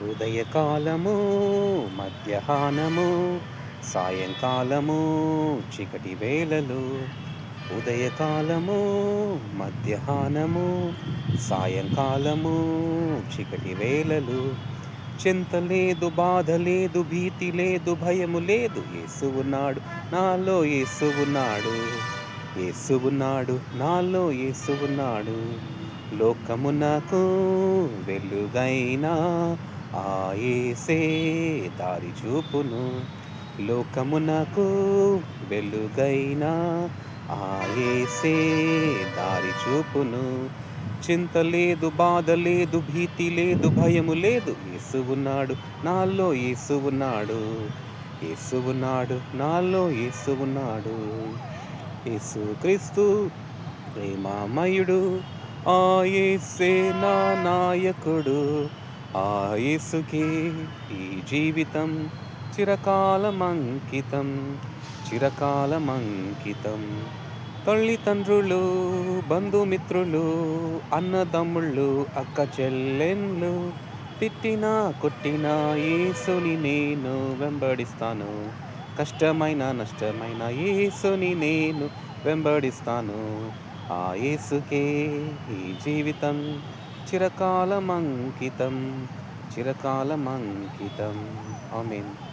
ఉదయకాలము, మధ్యాహ్నము, సాయంకాలము, చీకటి వేళలు. ఉదయకాలము, మధ్యాహ్నము, సాయంకాలము, చీకటి వేళలు. చింత లేదు, బాధ లేదు, భీతి లేదు, భయము లేదు. యేసు ఉన్నాడు, నాలో యేసు ఉన్నాడు. యేసు ఉన్నాడు, నాలో యేసు ఉన్నాడు. లోకమునకు వెలుగైనా ఆ యేసే దారి చూపును. లోకమునకు వెలుగైనా ఆ యేసే దారి చూపును. చింత లేదు, బాధ లేదు, భీతి లేదు, భయము లేదు. యేసు ఉన్నాడు, నాలో యేసు ఉన్నాడు. యేసు ఉన్నాడు, నాలో యేసు ఉన్నాడు. యేసుక్రీస్తు ప్రేమామయుడు, ఆ యేసే నా నాయకుడు. ఆ యేసుకే ఈ జీవితం చిరకాలమంకితం, చిరకాలమంకితం. తల్లిదండ్రులు, బంధుమిత్రులు, అన్నదమ్ముళ్ళు, అక్క చెల్లెన్లు తిట్టినా కొట్టినా యేసుని నేను వెంబడిస్తాను. కష్టమైన నష్టమైన యేసుని నేను వెంబడిస్తాను. ఆ యేసుకే ఈ జీవితం చిరకాలమంకితం, చిరకాలమంకితం. ఆమేన్.